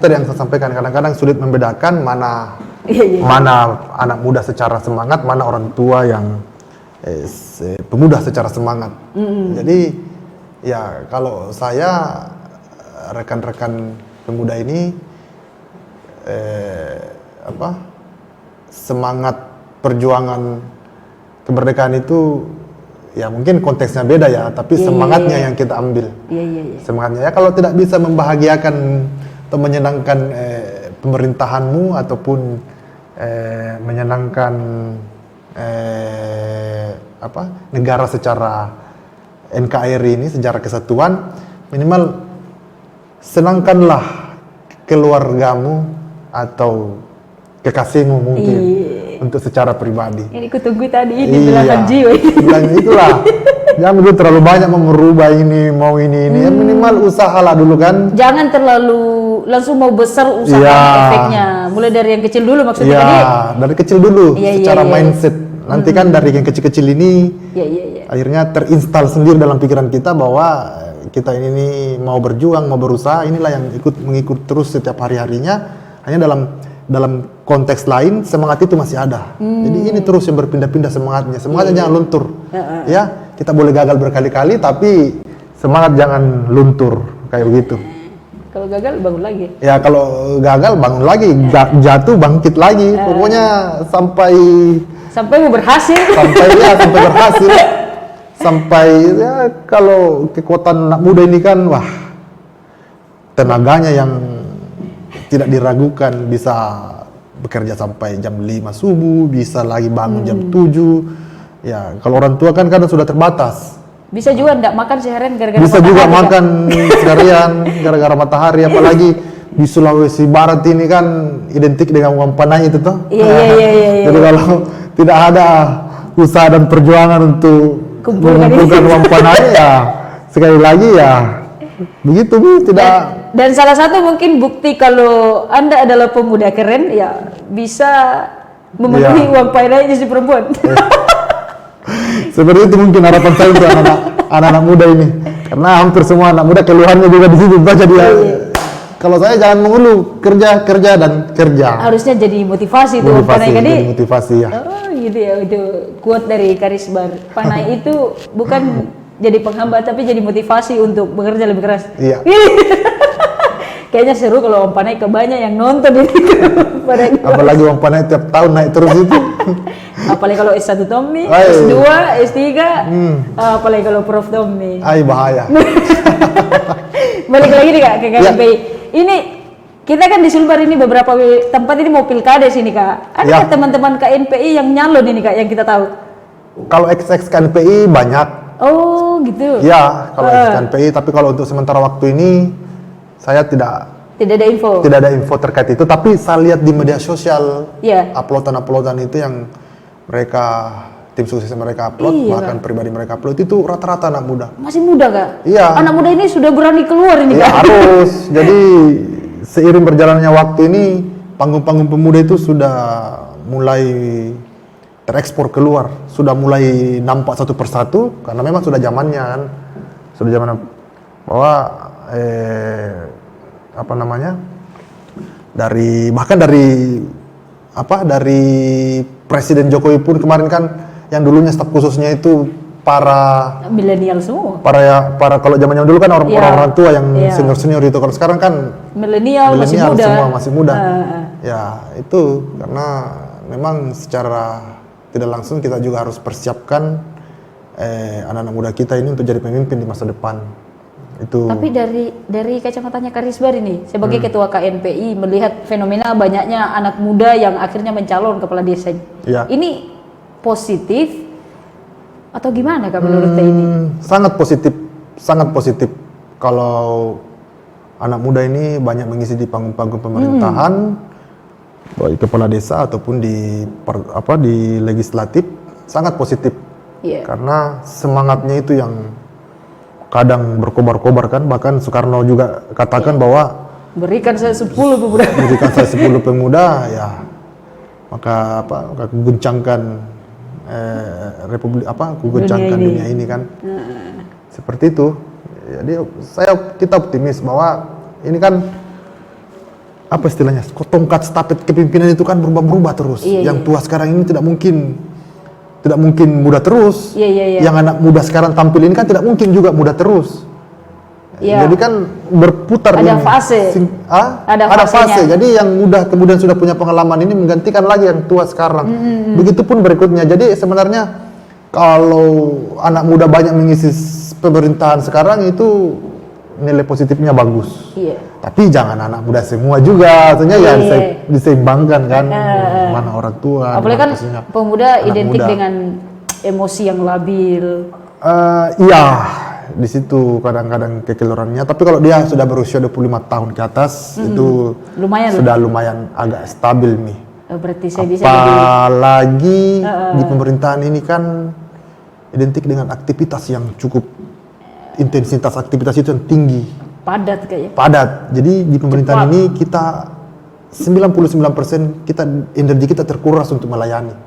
tadi yang saya sampaikan, kadang-kadang sulit membedakan mana mana anak muda secara semangat, mana orang tua yang pemuda secara semangat. Jadi ya kalau saya rekan-rekan pemuda ini semangat perjuangan kemerdekaan itu ya mungkin konteksnya beda ya, tapi semangatnya yang kita ambil. Semangatnya ya, kalau tidak bisa membahagiakan atau menyenangkan pemerintahanmu ataupun menyenangkan negara secara NKRI ini, secara kesatuan, minimal senangkanlah keluargamu atau kekasihmu mungkin. Untuk secara pribadi. Ini kutunggu tadi ini belahan jiwa. Bilang itulah. Jangan dulu terlalu banyak mau merubah ini, mau ini. Ya minimal usahalah dulu kan. Jangan terlalu langsung mau besar usaha efeknya. Mulai dari yang kecil dulu maksudnya tadi. Dari kecil dulu secara mindset. Nanti kan dari yang kecil-kecil ini akhirnya terinstal sendiri dalam pikiran kita bahwa kita ini mau berjuang, mau berusaha, inilah yang mengikut terus setiap hari-harinya. Hanya dalam konteks lain semangat itu masih ada. Jadi ini terus yang berpindah-pindah semangatnya. Semangatnya jangan luntur. Ya, kita boleh gagal berkali-kali tapi semangat jangan luntur kayak begitu. Kalau gagal bangun lagi. Ya, kalau gagal bangun lagi, jatuh bangkit lagi. Pokoknya sampai mau berhasil. Sampai berhasil. Sampai ya kalau kekuatan anak muda ini kan wah tenaganya yang tidak diragukan, bisa bekerja sampai jam 5 subuh, bisa lagi bangun jam 7. Ya, kalau orang tua kan kadang sudah terbatas. Bisa juga enggak makan seharian gara-gara bisa matahari. Bisa juga makan seharian gara-gara matahari, apalagi di Sulawesi Barat ini kan identik dengan uang panai itu toh. Iya. Jadi kalau tidak ada usaha dan perjuangan untuk mengumpulkan uang panai ya sekali lagi ya begitu Bu, tidak. Dan salah satu mungkin bukti kalau Anda adalah pemuda keren ya bisa memenuhi uang panai si perempuan. Seperti itu mungkin harapan saya untuk anak-anak muda ini, karena hampir semua anak muda keluhannya juga di situ baca dia. Kalau saya jangan mengeluh, kerja dan kerja. Harusnya jadi motivasi tuh panai tadi. Motivasi ya. Oh gitu ya, itu quote dari Kak Risbar. Panai itu bukan jadi penghambat tapi jadi motivasi untuk bekerja lebih keras. Iya. Kayaknya seru kalau Om Panai kebanyak yang nonton itu. Apalagi Om Panai tiap tahun naik terus itu. Apalagi kalau S1 Tommy, S2, S3, apalagi kalau Prof Tommy. Bahaya. Balik lagi nih Kak ke KNPI. Ini kita kan di Sulbar ini beberapa tempat ini mau pilkada sini Kak. Ada teman-teman KNPI yang nyalon ini Kak yang kita tahu? Kalau XX KNPI banyak. Oh gitu. Ya, kalau KNPI, tapi kalau untuk sementara waktu ini saya tidak ada info terkait itu, tapi saya lihat di media sosial uploadan itu yang tim sukses mereka upload, bahkan pribadi mereka upload itu rata-rata anak muda. Masih muda Kak? Iya. Anak muda ini sudah berani keluar ini Kak? Harus. Jadi seiring berjalannya waktu ini panggung-panggung pemuda itu sudah mulai terekspor keluar, sudah mulai nampak satu persatu karena memang sudah zamannya kan, sudah zamannya bahwa dari Presiden Jokowi pun kemarin kan yang dulunya staf khususnya itu para milenial semua. Para kalau zaman dulu kan orang tua yang senior itu, kalau sekarang kan milenial masih muda. Semua masih muda. Ya itu karena memang secara tidak langsung kita juga harus persiapkan anak-anak muda kita ini untuk jadi pemimpin di masa depan. Itu. Tapi dari kacamatanya Kak Risbar ini sebagai ketua KNPI melihat fenomena banyaknya anak muda yang akhirnya mencalon kepala desa. Ya. Ini positif atau gimana Kak menurut ini? Sangat positif. Kalau anak muda ini banyak mengisi di panggung-panggung pemerintahan, baik kepala desa ataupun di legislatif, sangat positif. Iya. Karena semangatnya itu yang kadang berkobar-kobar kan, bahkan Soekarno juga katakan bahwa Berikan saya 10 pemuda. berikan saya 10 pemuda, ya maka guncangkan guncangkan dunia ini kan. Seperti itu. Jadi kita optimis bahwa ini kan apa istilahnya, tongkat stafet kepemimpinan itu kan berubah-berubah terus. Yang tua sekarang ini tidak mungkin muda terus. Yang anak muda sekarang tampil ini kan tidak mungkin juga muda terus. Jadi kan berputar. Ada fase. Ada fase. Jadi yang muda kemudian sudah punya pengalaman ini menggantikan lagi yang tua sekarang. Begitupun berikutnya. Jadi sebenarnya kalau anak muda banyak mengisi pemerintahan sekarang itu nilai positifnya bagus. Tapi jangan anak muda semua juga, artinya ya diseimbangkan kan. Mana orang tua. Apalagi kan pemuda identik dengan emosi yang labil. Iya, di situ kadang-kadang kekeliruannya. Tapi kalau dia sudah berusia 25 tahun ke atas itu lumayan agak stabil nih. Berarti saya bisa apalagi di pemerintahan ini kan identik dengan aktivitas yang cukup, intensitas aktivitas itu yang tinggi. Padat kayaknya. Padat. Jadi di pemerintahan ini kita 99% energi kita terkuras untuk melayani.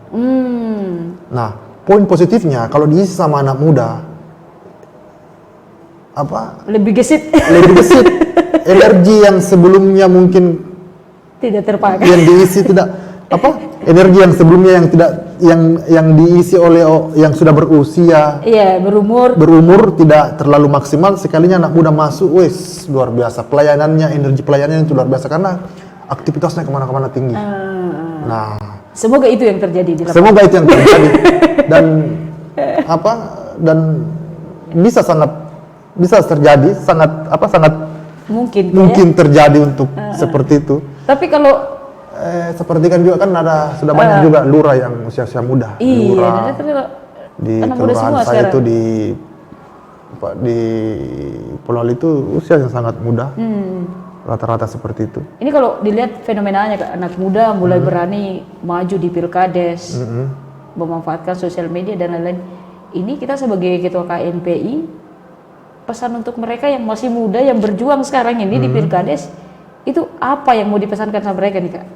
Nah, poin positifnya kalau diisi sama anak muda lebih gesit. Energi yang sebelumnya mungkin tidak terpakai. Yang diisi energi yang sebelumnya yang diisi oleh yang sudah berusia, berumur tidak terlalu maksimal, sekalinya anak muda masuk, wes luar biasa pelayanannya, energi pelayanannya itu luar biasa karena aktivitasnya kemana-mana tinggi. Nah, semoga itu yang terjadi di lapangan. Semoga itu yang terjadi dan bisa terjadi sangat mungkin terjadi untuk seperti itu. Tapi kalau seperti kan juga kan sudah banyak juga lurah yang usia muda. Lurah di kelurahan saya itu di Pulau itu usia yang sangat muda. Rata-rata seperti itu. Ini kalau dilihat fenomenanya, anak muda mulai berani maju di pilkades, memanfaatkan sosial media dan lain-lain. Ini kita sebagai ketua KNPI, pesan untuk mereka yang masih muda yang berjuang sekarang ini di pilkades, itu apa yang mau dipesankan sama mereka nih, Kak?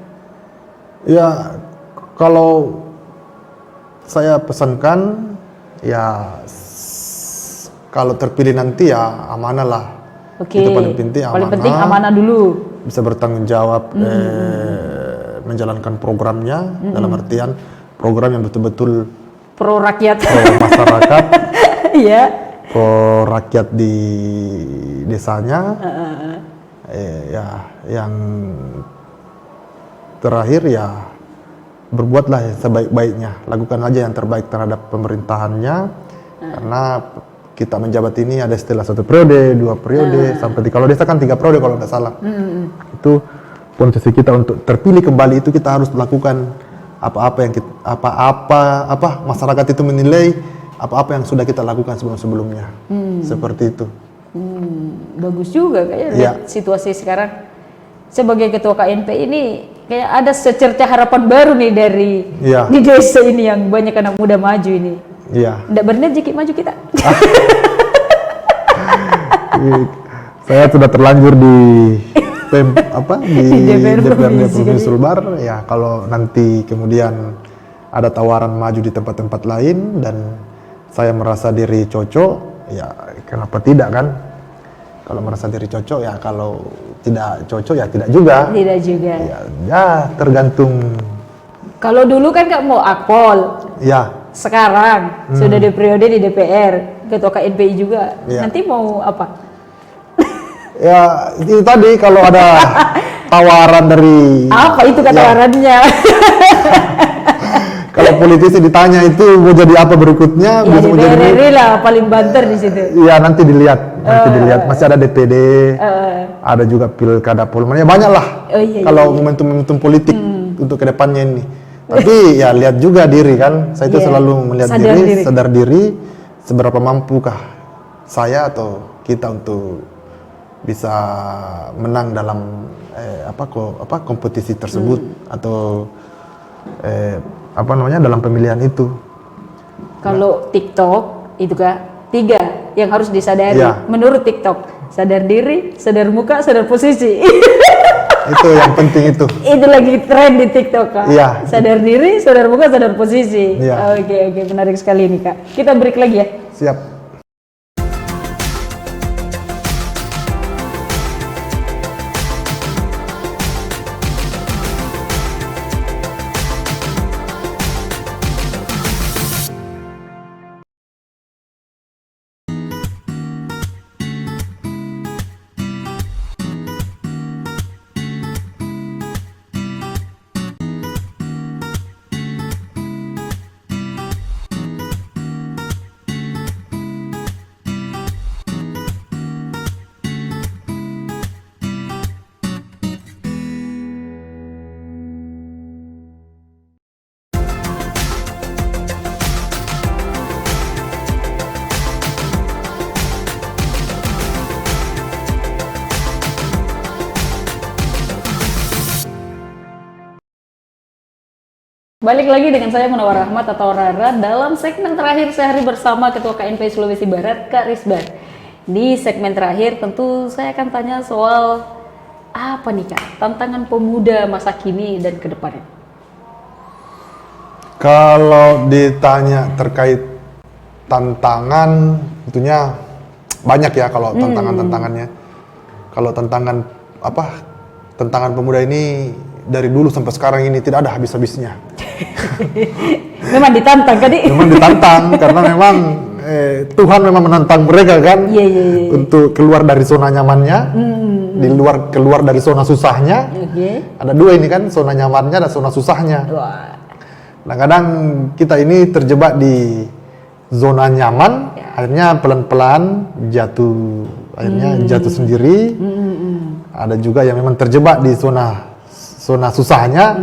Ya, kalau saya pesankan ya kalau terpilih nanti ya amanah lah. Itu paling penting amanah. Paling penting amanah dulu. Bisa bertanggung jawab menjalankan programnya dalam artian program yang betul-betul pro rakyat, pro masyarakat. Iya. Pro rakyat di desanya. Ya, yang terakhir ya berbuatlah yang sebaik-baiknya, lakukan aja yang terbaik terhadap pemerintahannya, karena kita menjabat ini ada istilah 1 periode, 2 periode, sampai kalau desa kan 3 periode kalau tidak salah. Itu posisi kita untuk terpilih kembali itu kita harus melakukan apa masyarakat itu menilai apa yang sudah kita lakukan sebelum-sebelumnya. Seperti itu. Bagus juga kayaknya lihat situasi sekarang. Sebagai ketua KNP ini kayak ada secerca harapan baru nih dari di desa ini yang banyak anak muda maju ini. Nggak berniat jiki maju kita. Saya sudah terlanjur di DPRD Provinsi Sulbar. Ya kalau nanti kemudian ada tawaran maju di tempat-tempat lain dan saya merasa diri cocok, ya kenapa tidak kan? Kalau merasa diri cocok ya, kalau tidak cocok ya tidak juga. Tidak juga. Ya tergantung. Kalau dulu kan Kak mau akpol. Sekarang sudah di periode di DPR, ketua KNPI juga. Nanti mau apa? Ya itu tadi kalau ada tawaran dari. Apa itu tawarannya? Kalau politisi ditanya itu mau jadi apa berikutnya, bisa mau jadi lah paling banter di situ. Iya nanti dilihat, masih ada DPD, ada juga pilkada Polman, ya banyak lah. Kalau momentum politik untuk kedepannya ini. Tapi ya lihat juga diri kan, saya itu selalu melihat sadar diri, seberapa mampukah saya atau kita untuk bisa menang dalam kompetisi tersebut atau dalam pemilihan itu. Kalau TikTok itu Kak, 3 yang harus disadari Ya. menurut TikTok: sadar diri, sadar muka, sadar posisi. Itu yang penting itu. Itu lagi tren di TikTok Kak. Iya. Sadar diri, sadar muka, sadar posisi. Iya. Oke, menarik sekali nih Kak. Kita break lagi ya. Siap. Balik lagi dengan saya Munawar Rahmat atau Rara dalam segmen terakhir sehari bersama Ketua KNPI Sulawesi Barat, Kak Risbar. Di segmen terakhir tentu saya akan tanya soal apa nih Kak, tantangan pemuda masa kini dan ke depannya. Kalau ditanya terkait tantangan, tentunya banyak ya kalau tantangannya. Kalau tantangan pemuda ini dari dulu sampai sekarang ini tidak ada habis-habisnya. Memang ditantang kan? Memang ditantang karena memang Tuhan memang menantang mereka kan untuk keluar dari zona nyamannya, keluar dari zona susahnya. Ada 2 ini kan, zona nyamannya dan zona susahnya. Wah. Nah kadang kita ini terjebak di zona nyaman, akhirnya pelan-pelan jatuh sendiri. Ada juga yang memang terjebak di zona susahnya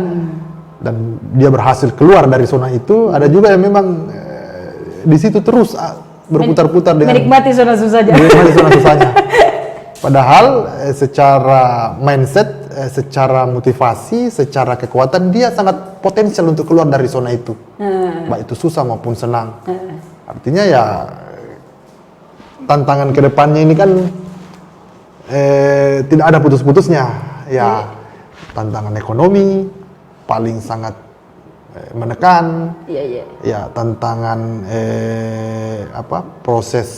dan dia berhasil keluar dari zona itu. Ada juga yang memang di situ terus berputar-putar dengan menikmati zona susahnya. Padahal secara mindset, secara motivasi, secara kekuatan dia sangat potensial untuk keluar dari zona itu. Baik itu susah maupun senang. Artinya ya tantangan kedepannya ini kan tidak ada putus-putusnya. Ya tantangan ekonomi paling sangat menekan. Ya tantangan proses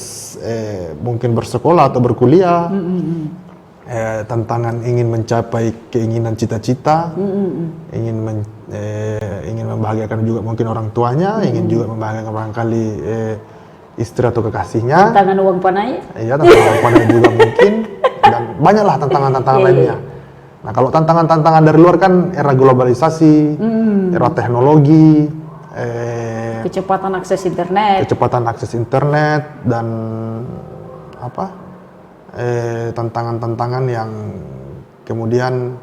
mungkin bersekolah atau berkuliah. Tantangan ingin mencapai keinginan cita-cita, ingin membahagiakan juga mungkin orang tuanya, ingin juga membahagiakan barangkali istri atau kekasihnya. Tantangan uang panai. Iya, tantangan uang panai juga mungkin, dan banyaklah tantangan-tantangan lainnya. Nah, kalau tantangan-tantangan dari luar kan era globalisasi, era teknologi, kecepatan akses internet, dan tantangan-tantangan yang kemudian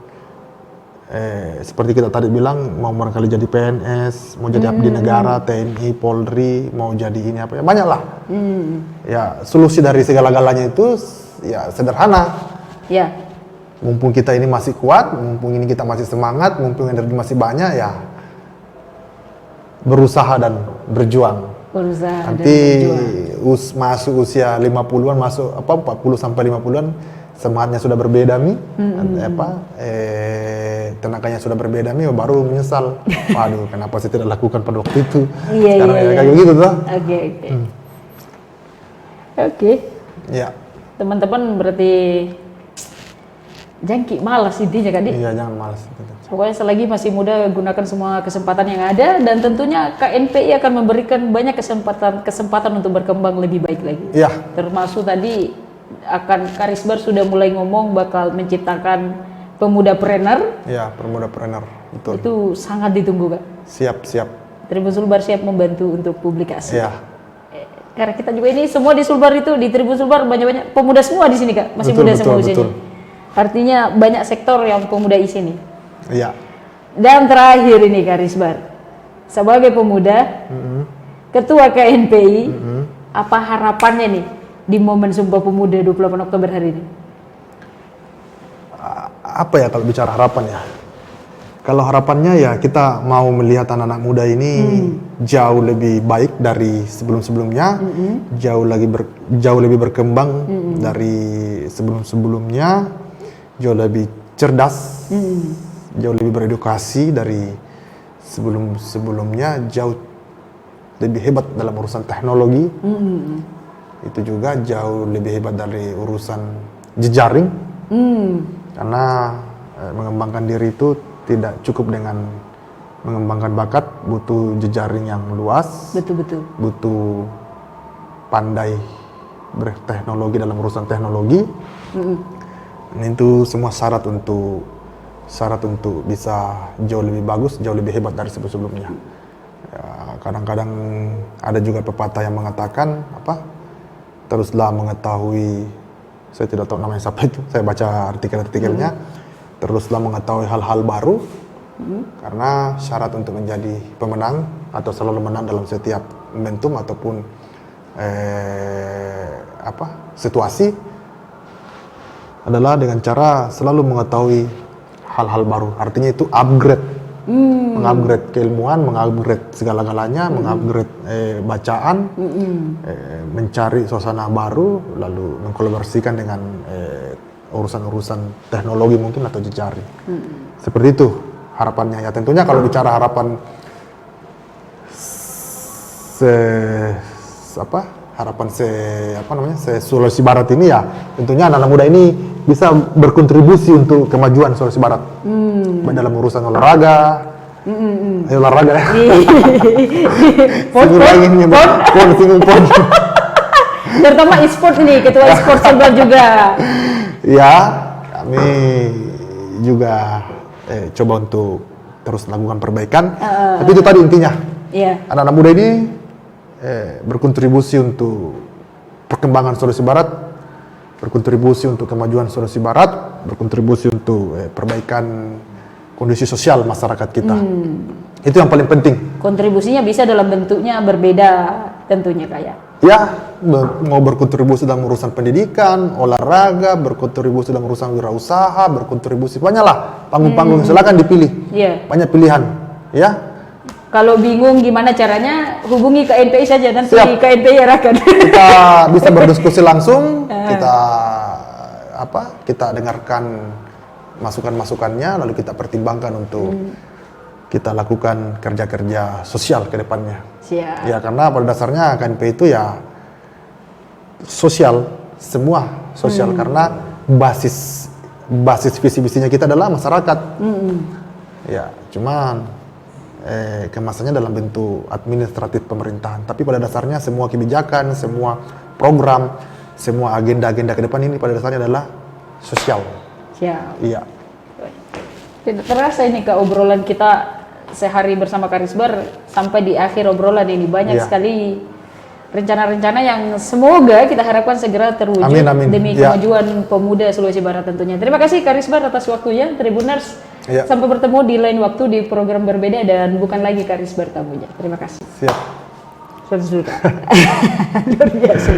seperti kita tadi bilang, mau barangkali jadi PNS, mau jadi abdi negara, TNI, Polri, mau jadi ini apa ya, banyak lah. Ya solusi dari segala-galanya itu ya sederhana. Ya. Mumpung kita ini masih kuat, mumpung ini kita masih semangat, mumpung energi masih banyak, ya berusaha dan berjuang. Nanti masuk usia 50-an, masuk 40 sampai 50-an, semangatnya sudah berbeda tenaganya sudah berbeda baru menyesal. Waduh, kenapa saya tidak lakukan pada waktu itu? Sekarang kayak gitu tuh. Oke. Ya. Teman-teman berarti jangan malas intinya kan, Iya, jangan malas. Pokoknya selagi masih muda, gunakan semua kesempatan yang ada, dan tentunya KNPI akan memberikan banyak kesempatan untuk berkembang lebih baik lagi. Iya. Termasuk tadi Kak Risbar sudah mulai ngomong bakal menciptakan pemudapreneur. Iya, pemudapreneur, betul. Itu sangat ditunggu Kak. Siap. Tribun Sulbar siap membantu untuk publikasi. Iya. Karena kita juga ini semua di Sulbar itu, di Tribun Sulbar banyak pemuda semua di sini Kak, masih muda semua usianya. Artinya banyak sektor yang pemuda di sini. Iya. Dan terakhir ini Kak Risbar, sebagai pemuda, Ketua KNPI, apa harapannya nih di momen Sumpah Pemuda 28 Oktober hari ini? apa ya kalau bicara harapan ya? Kalau harapannya ya kita mau melihat anak-anak muda ini jauh lebih baik dari sebelum-sebelumnya, jauh lebih berkembang dari sebelum-sebelumnya, jauh lebih cerdas, jauh lebih beredukasi dari sebelum-sebelumnya, jauh lebih hebat dalam urusan teknologi. Itu juga jauh lebih hebat dari urusan jejaring. Karena mengembangkan diri itu tidak cukup dengan mengembangkan bakat, butuh jejaring yang luas, Betul-betul. butuh pandai berteknologi dalam urusan teknologi. Dan itu semua syarat untuk bisa jauh lebih bagus, jauh lebih hebat dari sebelum-sebelumnya. Ya, kadang-kadang ada juga pepatah yang mengatakan teruslah mengetahui, saya tidak tahu namanya siapa itu, saya baca artikel-artikelnya. Teruslah mengetahui hal-hal baru, karena syarat untuk menjadi pemenang atau selalu menang dalam setiap momentum ataupun situasi adalah dengan cara selalu mengetahui hal-hal baru. Artinya itu upgrade, mengupgrade keilmuan, mengupgrade segala-galanya, mengupgrade bacaan, mencari suasana baru, lalu mengkolaborasikan dengan urusan-urusan teknologi mungkin atau jejaring. Seperti itu harapannya ya. Tentunya kalau bicara harapan Sulawesi Barat ini ya, tentunya anak-anak muda ini bisa berkontribusi untuk kemajuan Sulawesi Barat. Baik dalam urusan olahraga, olahraga ya. Pon. Terutama e-sport ini, ketua e-sport sebelah juga. Ya, kami juga coba untuk terus melakukan perbaikan. Tapi itu tadi intinya. Anak-anak muda ini berkontribusi untuk perkembangan Sulawesi Barat, berkontribusi untuk kemajuan Sulawesi Barat, berkontribusi untuk perbaikan kondisi sosial masyarakat kita. Itu yang paling penting. Kontribusinya bisa dalam bentuknya berbeda tentunya kayak. Ya, mau berkontribusi dalam urusan pendidikan, olahraga, berkontribusi dalam urusan wirausaha, berkontribusi banyak lah panggung-panggung, silakan dipilih. Banyak pilihan, ya. Kalau bingung gimana caranya, hubungi KNPI saja, nanti Siap. KNPI arahkan. Kita bisa berdiskusi langsung, kita dengarkan masukan-masukannya, lalu kita pertimbangkan untuk kita lakukan kerja-kerja sosial ke depannya. Siap. Ya, karena pada dasarnya KNPI itu ya sosial, semua sosial, karena basis visi misinya kita adalah masyarakat. Ya, cuman kemasannya dalam bentuk administratif pemerintahan, tapi pada dasarnya semua kebijakan, semua program, semua agenda-agenda ke depan ini pada dasarnya adalah sosial. Siap. Iya. Tidak terasa ini Kak, obrolan kita sehari bersama Karisbar sampai di akhir obrolan ini banyak sekali rencana-rencana yang semoga kita harapkan segera terwujud. Amin. Demi kemajuan pemuda Sulawesi Barat tentunya. Terima kasih Karisbar atas waktunya, Tribuners. Sampai bertemu di lain waktu di program berbeda dan bukan lagi Karisbar tamunya. Terima kasih. Siap. Sudah. Luar biasa.